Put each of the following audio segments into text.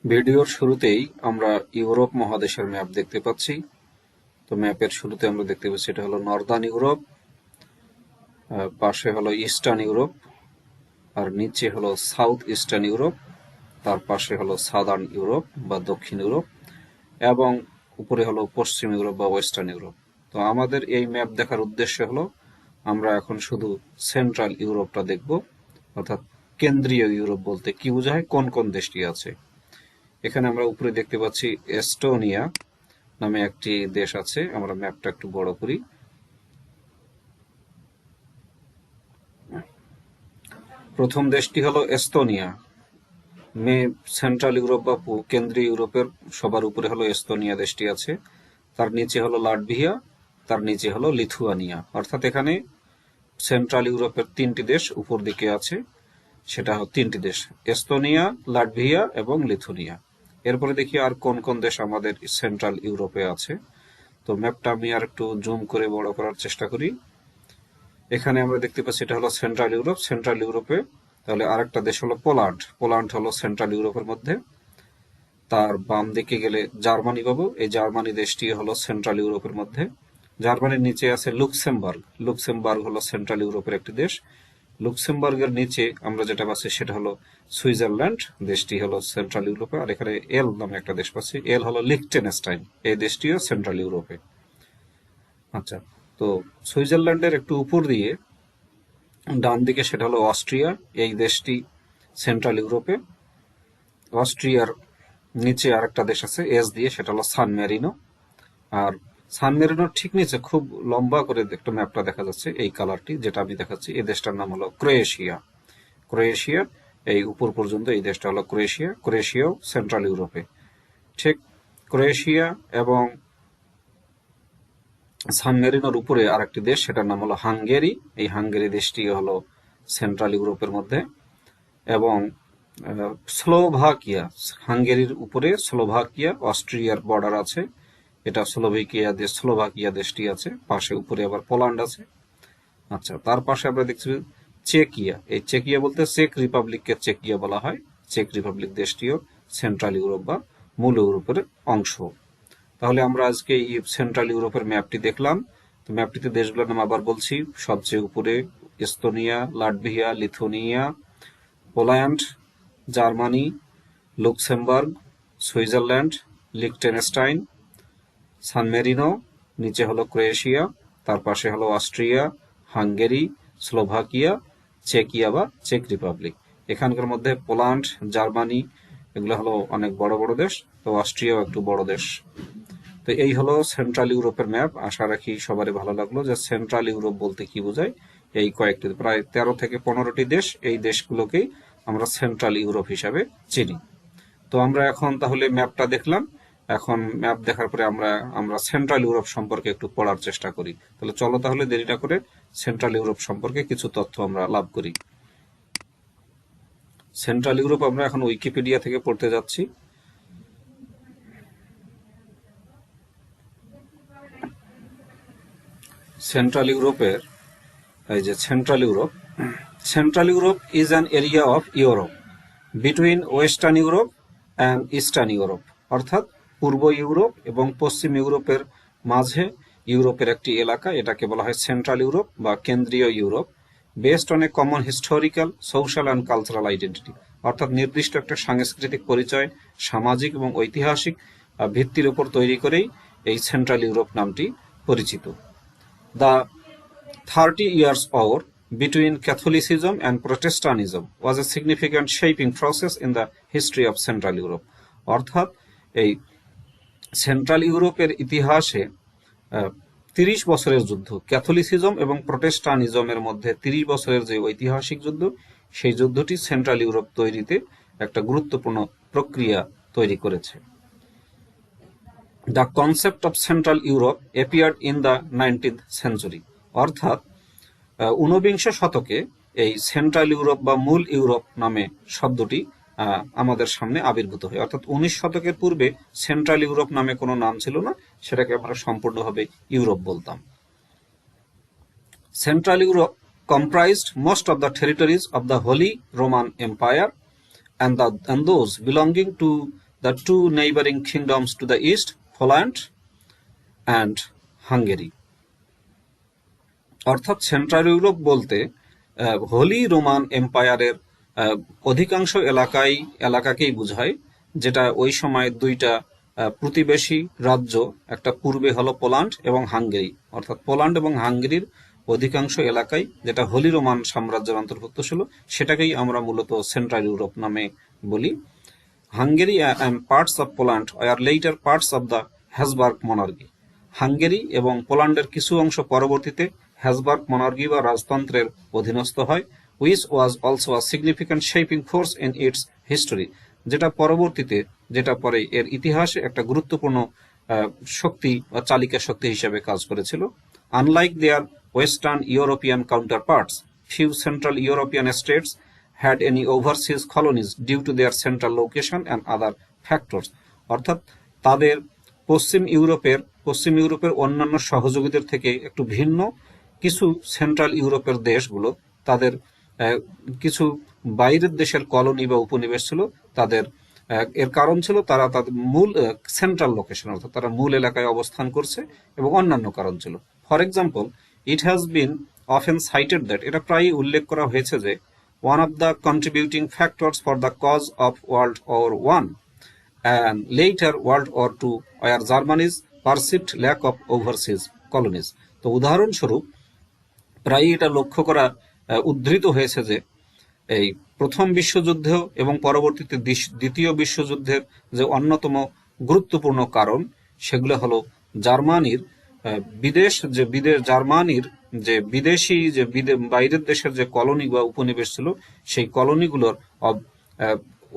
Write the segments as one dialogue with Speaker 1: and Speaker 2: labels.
Speaker 1: ভিডিওর শুরুতেই আমরা ইউরোপ মহাদেশের ম্যাপ দেখতে পাচ্ছি। তো ম্যাপের শুরুতে আমরা দেখতে পাচ্ছি এটা হলো নর্দার্ন ইউরোপ, পাশে হলো ইস্টার্ন ইউরোপ, আর নিচে হলো সাউথ ইস্টার্ন ইউরোপ, তার পাশে হলো সাদার্ন ইউরোপ বা দক্ষিণ ইউরোপ, এবং উপরে হলো পশ্চিম ইউরোপ বা ওয়েস্টার্ন ইউরোপ। তো আমাদের এই ম্যাপ দেখার উদ্দেশ্য হলো আমরা এখন শুধু সেন্ট্রাল ইউরোপটা দেখব, অর্থাৎ কেন্দ্রীয় ইউরোপ বলতে কি বোঝায়, কোন কোন দেশটি আছে। এখানে আমরা উপরে দেখতে পাচ্ছি এস্টোনিয়া নামে একটি দেশ আছে। আমরা ম্যাপটা একটু বড় করি। প্রথম দেশটি হলো এস্তোনিয়া। সেন্ট্রাল ইউরোপ বা কেন্দ্রীয় ইউরোপের সবার উপরে হলো এস্তোনিয়া দেশটি আছে। তার নিচে হলো লাটভিয়া, তার নিচে হলো লিথুয়ানিয়া। অর্থাৎ এখানে সেন্ট্রাল ইউরোপের তিনটি দেশ উপর দিকে আছে, সেটা হলো তিনটি দেশ: এস্তোনিয়া, লাটভিয়া এবং লিথুনিয়া। এরপরে দেখি আর কোন কোন দেশ আমাদের সেন্ট্রাল ইউরোপে আছে। তো ম্যাপটা আমি আর একটু জুম করে বড় করার চেষ্টা করি। এখানে আমরা দেখতে পাচ্ছি এটা হলো সেন্ট্রাল ইউরোপ। সেন্ট্রাল ইউরোপে তাহলে আরেকটা দেশ হলো পোল্যান্ড। পোল্যান্ড হলো সেন্ট্রাল ইউরোপের মধ্যে। তার বাম দিকে গেলে জার্মানি পাবো। এই জার্মানি দেশটি হলো সেন্ট্রাল ইউরোপের মধ্যে। জার্মানির নিচে আছে লুক্সেমবার্গ। লুক্সেমবার্গ হলো সেন্ট্রাল ইউরোপের একটি দেশ। লুক্সেমবার্গের নিচে আমরা যেটা পাচ্ছি সেটা হলো সুইজারল্যান্ড। দেশটি হলো সেন্ট্রাল ইউরোপে। আর এখানে এল নামে একটা দেশ পাচ্ছি, এল হলো লিখটেনস্টাইন। এই দেশটিও সেন্ট্রাল ইউরোপে। আচ্ছা, তো সুইজারল্যান্ডের একটু উপর দিয়ে ডান দিকে সেটা হলো অস্ট্রিয়া। এই দেশটি সেন্ট্রাল ইউরোপে। অস্ট্রিয়ার নিচে আরেকটা দেশ আছে এস দিয়ে, সেটা হলো সান মেরিনো। আর সান মেরিনোর ঠিক নিচে খুব লম্বা করে একটা ম্যাপটা দেখা যাচ্ছে, এই কালারটি যেটা আমি দেখাচ্ছি, এই দেশটার নাম হলো ক্রোয়েশিয়া। ক্রোয়েশিয়ার এই উপর পর্যন্ত এই দেশটা হলো ক্রোয়েশিয়া। ক্রোয়েশিয়াও সেন্ট্রাল ইউরোপে। ঠিক ক্রোয়েশিয়া এবং সান মেরিনোর উপরে আরেকটি দেশ, সেটার নাম হলো হাঙ্গেরি। এই হাঙ্গেরি দেশটি হলো সেন্ট্রাল ইউরোপের মধ্যে। এবং স্লোভাকিয়া, হাঙ্গেরির উপরে স্লোভাকিয়া, অস্ট্রিয়ার বর্ডার আছে। এটা স্লোভাকিয়া দেশটি আছে। পাশে উপরে আবার পোল্যান্ড আছে। আচ্ছা, তার পাশে আমরা দেখছি চেকিয়া। এই চেকিয়া বলতে চেক রিপাবলিককে চেকিয়া বলা হয়। চেক রিপাবলিক দেশটিও সেন্ট্রাল ইউরোপ বা মূল ইউরোপের অংশ। তাহলে আমরা আজকে এই সেন্ট্রাল ইউরোপের ম্যাপটি দেখলাম। তো ম্যাপটিতে দেশগুলোর নাম আবার বলছি। সবচেয়ে উপরে Estonia, Latvia, Lithuania, Poland, Germany, Luxembourg, Switzerland, Liechtenstein, San Marino, নিচে হলো ক্রোয়েশিয়া, তার পাশে হলো অস্ট্রিয়া, হাঙ্গেরি, স্লোভাকিয়া, চেকিয়া বা চেক রিপাবলিক। এখানকার মধ্যে পোল্যান্ড, জার্মানি এগুলো হলো অনেক বড় বড় দেশ। তো অস্ট্রিয়াও একটু বড় দেশ। তো এই হলো সেন্ট্রাল ইউরোপের ম্যাপ। আশা রাখি সবারই ভালো লাগলো যে সেন্ট্রাল ইউরোপ বলতে কি বোঝায়। এই কয়েকটি প্রায় 13 থেকে 15টি দেশ, এই দেশগুলোকেই আমরা সেন্ট্রাল ইউরোপ হিসাবে চিনি। তো আমরা এখন তাহলে ম্যাপটা দেখলাম। এখন ম্যাপ দেখার পরে আমরা আমরা সেন্ট্রাল ইউরোপ সম্পর্কে একটু পড়ার চেষ্টা করি। তাহলে চলো তাহলে দেরি না করে সেন্ট্রাল ইউরোপ সম্পর্কে কিছু তথ্য আমরা লাভ করি। সেন্ট্রাল ইউরোপ আমরা এখন উইকিপিডিয়া থেকে পড়তে যাচ্ছি। সেন্ট্রাল ইউরোপের এই যে central Europe is an area of Europe between western Europe and eastern Europe. অর্থাৎ পূর্ব ইউরোপ এবং পশ্চিম ইউরোপের মাঝে ইউরোপের একটি এলাকা, এটাকে বলা হয় সেন্ট্রাল ইউরোপ বা কেন্দ্রীয় Europe. Based on a common historical, social and cultural identity. অর্থাৎ নির্দিষ্ট একটা সাংস্কৃতিক পরিচয়, সামাজিক এবং ঐতিহাসিক ভিত্তির উপর তৈরি করেই এই সেন্ট্রাল ইউরোপ নামটি পরিচিত। The 30 Years' War between Catholicism and Protestantism was a significant shaping process in the history of Central Europe. অর্থাৎ এই সেন্ট্রাল ইউরোপের ইতিহাসে 30 বছরের যুদ্ধ, ক্যাথলিসিজম এবং প্রোটেস্টানিজমের মধ্যে 30 বছরের যে ঐতিহাসিক যুদ্ধ, সেই যুদ্ধটি সেন্ট্রাল ইউরোপ তৈরিতে একটা গুরুত্বপূর্ণ প্রক্রিয়া তৈরি করেছে। The concept of Central Europe appeared in the 19th century. অর্থাৎ 19বিংশ শতকে এই সেন্ট্রাল ইউরোপ বা মূল ইউরোপ নামে শব্দটি আমাদের সামনে আবির্ভূত হয়। অর্থাৎ 19 শতকের পূর্বে সেন্ট্রাল ইউরোপ নামে কোনো নাম ছিল না, সেটাকে আমরা সম্পূর্ণভাবে ইউরোপ বলতাম। Central Europe comprised most of the territories of the Holy Roman Empire and those belonging to the two neighboring kingdoms to the east, Poland and Hungary. অর্থাৎ সেন্ট্রাল ইউরোপ বলতে হোলি রোমান এম্পায়ারের অধিকাংশ এলাকাকেই বোঝায়, যেটা ওই সময় দুইটা প্রতিবেশী রাজ্য, একটা পূর্বে হলো পোল্যান্ড এবং হাঙ্গেরি, অর্থাৎ পোল্যান্ড এবং হাঙ্গেরির অধিকাংশ এলাকায় যেটা হোলি রোমান সাম্রাজ্যের অন্তর্ভুক্ত ছিল, সেটাকেই আমরা মূলত সেন্ট্রাল ইউরোপ নামে বলি। Hungary and parts of Poland were later parts of the Habsburg monarchy. Hungary এবং পোল্যান্ডের কিছু অংশ পরবর্তীতে হ্যাসবার্গ মনার্কি বা রাজতন্ত্রের অধীনস্থ হয়, which was also a significant shaping force in its history, যেটা পরে এর ইতিহাসে একটা গুরুত্বপূর্ণ শক্তি বা চালিকা শক্তি হিসেবে কাজ করেছিল। Unlike their Western European counterparts, few Central European states had any overseas colonies due to their central location and other factors. অর্থাৎ তাদের পশ্চিম ইউরোপের অন্যান্য সহযোগীদের থেকে একটু ভিন্ন কিছু সেন্ট্রাল ইউরোপের দেশগুলো তাদের কিছু বাইরের দেশের কলোনি বা উপনিবেশ ছিল, তাদের এর কারণ ছিল তারা তাদের মূল সেন্ট্রাল লোকেশন, অর্থাৎ তারা মূল এলাকায় অবস্থান করছে, এবং অন্যান্য কারণ ছিল। For example, it has been often cited that, এটা প্রায়ই উল্লেখ করা হয়েছে যে one of the contributing factors for the cause of World War I and later World War II were Germany's perceived lack of overseas colonies. তো উদাহরণস্বরূপ প্রায়ই এটা লক্ষ্য করা উদ্ধৃত হয়েছে যে এই প্রথম বিশ্বযুদ্ধ এবং পরবর্তীতে দ্বিতীয় বিশ্বযুদ্ধের যে অন্যতম গুরুত্বপূর্ণ কারণ, সেগুলো হলো জার্মানির জার্মানির যে বিদেশি বাইরের দেশের যে কলোনি বা উপনিবেশ ছিল, সেই কলোনিগুলোর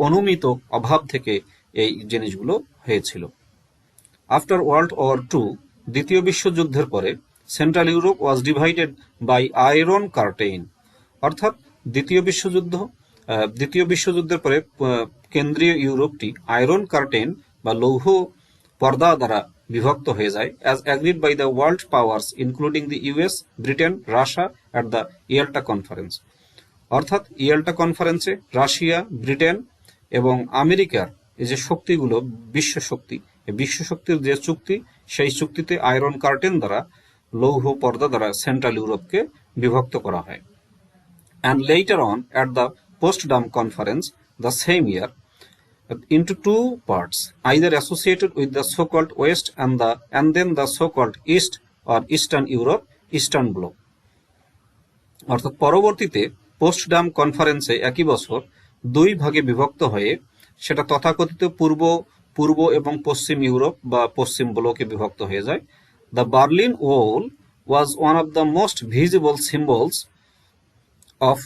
Speaker 1: অনুমিত অভাব থেকে এই জিনিসগুলো হয়েছিল। আফটার ওয়ার্ল্ড ওয়ার টু, দ্বিতীয় বিশ্বযুদ্ধের পরে, central Europe was divided by iron curtain, অর্থাৎ দ্বিতীয় বিশ্বযুদ্ধের পরে কেন্দ্রীয় ইউরোপটি আয়রন কার্টেইন বা লৌহ পর্দা দ্বারা বিভক্ত হয়ে যায়, as agreed by the world powers including the US, Britain, Russia at the Yalta conference. অর্থাৎ ইয়েল্টা কনফারেন্সে রাশিয়া, ব্রিটেন এবং আমেরিকার এই যে শক্তিগুলো, বিশ্ব শক্তির যে চুক্তি, সেই চুক্তিতে আয়রন কার্টেন দ্বারা, লৌহ পর্দা দ্বারা সেন্ট্রাল ইউরোপকে বিভক্ত করা হয়। And later on, at the Potsdam Conference the same year, into two parts, either associated with the so-called West and then the so-called East or Eastern Europe, Eastern Bloc. অর্থাৎ পরবর্তীতে পোস্টডাম কনফারেন্সে একই বছর দুই ভাগে বিভক্ত হয়ে সেটা তথাকথিত পূর্ব এবং পশ্চিম ইউরোপ বা পশ্চিম ব্লকে বিভক্ত হয়ে যায়। The Berlin Wall was one of the most visible symbols of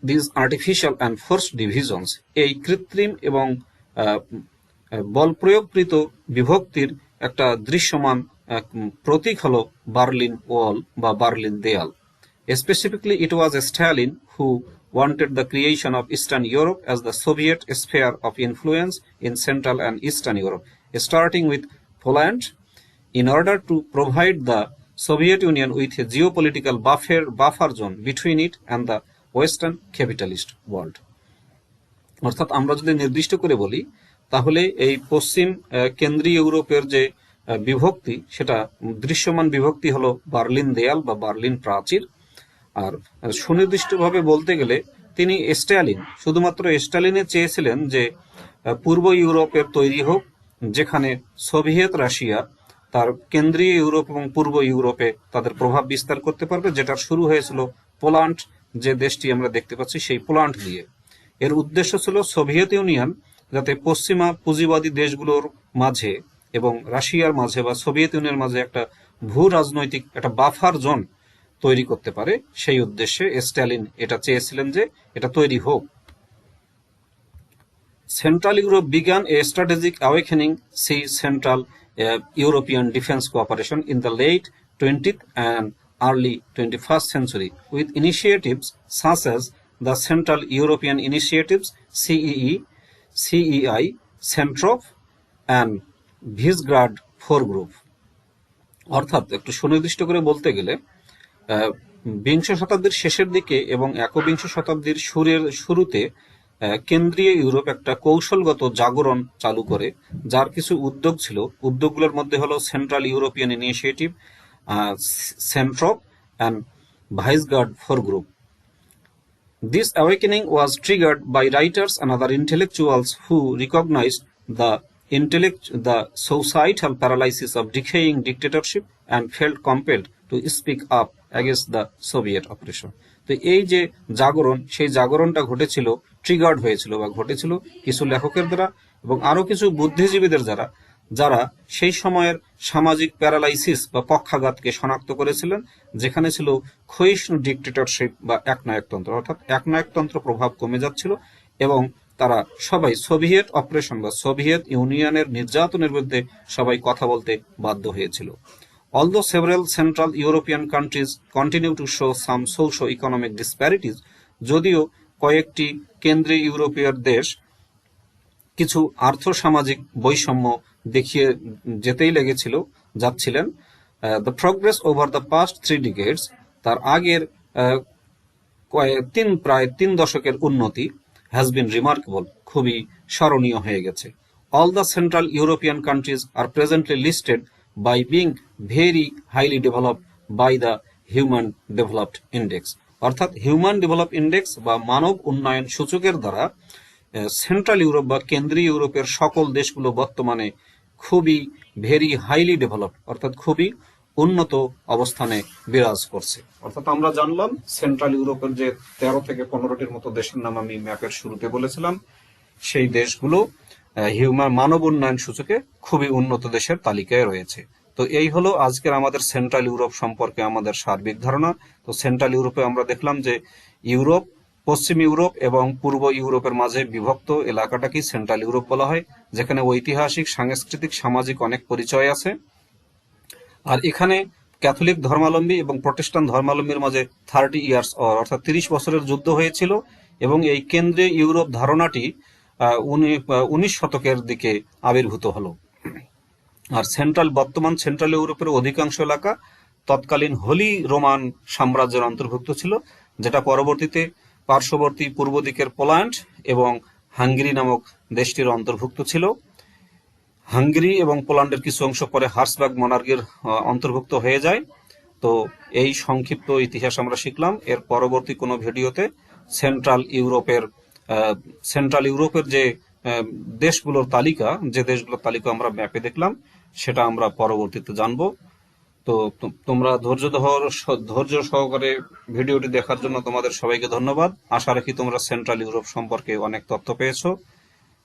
Speaker 1: these artificial and forced divisions. এই কৃত্রিম এবং বলপ্রয়োগকৃত বিভক্তির একটা দৃশ্যমান প্রতীক হলো বার্লিন ওয়াল বা বার্লিন দেয়াল। Specifically, it was Stalin who wanted the creation of Eastern Europe as the Soviet sphere of influence in Central and Eastern Europe, starting with Poland, in order to provide the Soviet Union with a geopolitical buffer zone between it and the Western capitalist world. অর্থাৎ আমরা যদি নির্দিষ্ট করে বলি, তাহলে এই পশ্চিম কেন্দ্রীয় ইউরোপের যে বিভক্তি, সেটা দৃশ্যমান বিভক্তি হলো বার্লিন দেয়াল বা বার্লিন প্রাচীর। আর সুনির্দিষ্টভাবে বলতে গেলে শুধুমাত্র স্ট্যালিনে চেয়েছিলেন যে পূর্ব ইউরোপের তৈরি হোক, যেখানে সোভিয়েত রাশিয়া তার কেন্দ্রীয় ইউরোপ এবং পূর্ব ইউরোপে তাদের প্রভাব বিস্তার করতে পারবে, যেটার শুরু হয়েছিল পোল্যান্ড, যে দেশটি আমরা দেখতে পাচ্ছি সেই পোল্যান্ড দিয়ে। এর উদ্দেশ্য ছিল সোভিয়েত ইউনিয়ন যাতে পশ্চিমা পুঁজিবাদী দেশগুলোর মাঝে এবং রাশিয়ার মাঝে বা সোভিয়েত ইউনিয়নের মাঝে একটা ভূ রাজনৈতিক একটা বাফার জোন তৈরি করতে পারে, সেই উদ্দেশ্যে স্ট্যালিন এটা চেয়েছিলেন যে এটা তৈরি হোক। Central Europe began a strategic awakening, see Central European defense cooperation in the late 20th and early 21st century, with initiatives such as the Central European Initiatives, CEE, CEI, Centrop and Visegrad 4 Group. অর্থাৎ একটু সুনির্দিষ্ট করে বলতে গেলে বিংশ শতাব্দীর শেষের দিকে এবং একবিংশ শতাব্দীর শুরুতে কেন্দ্রীয় ইউরোপ একটা কৌশলগত জাগরণ চালু করে, যার কিছু উদ্যোগ ছিল। উদ্যোগগুলোর মধ্যে হলো Central European Initiative, Centrope and Visegrad four group. This awakening was triggered by writers and other intellectuals who recognized the societal paralysis of decaying dictatorship and felt compelled to speak up against the Soviet oppression. তো এই যে জাগরণ, সেই জাগরণটা ঘটেছিল, triggered হয়েছিল বা ঘটেছিল কিছু লেখকের দ্বারা এবং আরো কিছু বুদ্ধিজীবীদের দ্বারা, যারা সেই সময়ের সামাজিক প্যারালাইসিস বা পক্ষাঘাতকে শনাক্ত করেছিলেন, যেখানে ছিল ক্ষয়িষ্ণু ডিক্টেটরশিপ বা একনায়কতন্ত্র, অর্থাৎ একনায়কতন্ত্র প্রভাব কমে যাচ্ছিল এবং তারা সবাই সোভিয়েত অপারেশন বা সোভিয়েত ইউনিয়নের নির্যাতনের বিরুদ্ধে সবাই কথা বলতে বাধ্য হয়েছিল। Although several Central European countries continue to show some socio-economic disparities, যদিও কয়েকটি কেন্দ্রীয় ইউরোপীয় দেশ কিছু আর্থসামাজিক বৈষম্য দেখিয়ে যেতেই যাচ্ছিলেন, the progress over the past 3 decades, তার আগের প্রায় 3 দশকের উন্নতি, হ্যাজ বিন রিমার্কেবল, খুবই স্মরণীয় হয়ে গেছে। All the central European countries are presently listed by being very highly developed by the human developed index, অর্থাৎ হিউম্যান ডেভেলপ ইন্ডেক্স বা মানব উন্নয়ন সূচকের দ্বারা সেন্ট্রাল ইউরোপ বা কেন্দ্রীয় ইউরোপের সকল দেশগুলো বর্তমানে খুবই ভেরি হাইলি ডেভেলপড, অর্থাৎ খুবই উন্নত অবস্থানে বিরাজ করছে। অর্থাৎ আমরা জানলাম সেন্ট্রাল ইউরোপের যে 13 থেকে 15টির মতো দেশের নাম আমি ম্যাপের শুরুতে বলেছিলাম, সেই দেশগুলো মানব উন্নয়ন সূচকে খুবই উন্নত দেশের তালিকায় রয়েছে। তো এই হলো আজকের আমাদের সেন্ট্রাল ইউরোপ সম্পর্কে আমাদের সার্বিক ধারণা। তো সেন্ট্রাল ইউরোপে আমরা দেখলাম যে ইউরোপ, পশ্চিম ইউরোপ এবং পূর্ব ইউরোপের মাঝে বিভক্ত এলাকাটাকেই সেন্ট্রাল ইউরোপ বলা হয়, যেখানে ঐতিহাসিক, সাংস্কৃতিক, সামাজিক অনেক পরিচয় আছে। আর এখানে ক্যাথলিক ধর্মাবলম্বী এবং প্রটেস্টান্ট ধর্মাবলম্বীর মাঝে 30 ইয়ার্স অর্থাৎ 30 বছরের যুদ্ধ হয়েছিল এবং এই কেন্দ্রীয় ইউরোপ ধারণাটি 19 শতকের দিকে আবির্ভূত হলো। আর বর্তমান সেন্ট্রাল ইউরোপের অধিকাংশ এলাকা তৎকালীন হোলি রোমান সাম্রাজ্যের অন্তর্ভুক্ত ছিল, যেটা পরবর্তীতে পার্শ্ববর্তী পূর্ব দিকের পোল্যান্ড এবং হাঙ্গেরি নামক দেশটির অন্তর্ভুক্ত ছিল। হাঙ্গেরি এবং পোল্যান্ডের কিছু অংশ পরে হাবসবার্গ মনার্কির অন্তর্ভুক্ত হয়ে যায়। তো এই সংক্ষিপ্ত ইতিহাস আমরা শিখলাম। এর পরবর্তী কোনো ভিডিওতে সেন্ট্রাল ইউরোপের যে দেশগুলোর তালিকা আমরা ম্যাপে দেখলাম, সেটা আমরা পরবর্তীতে জানবো। তো তোমরা ধৈর্য সহকারে ভিডিওটি দেখার জন্য তোমাদের সবাইকে ধন্যবাদ। আশা রাখি তোমরা সেন্ট্রাল ইউরোপ সম্পর্কে অনেক তথ্য পেয়েছো।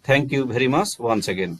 Speaker 1: Thank you very much once again.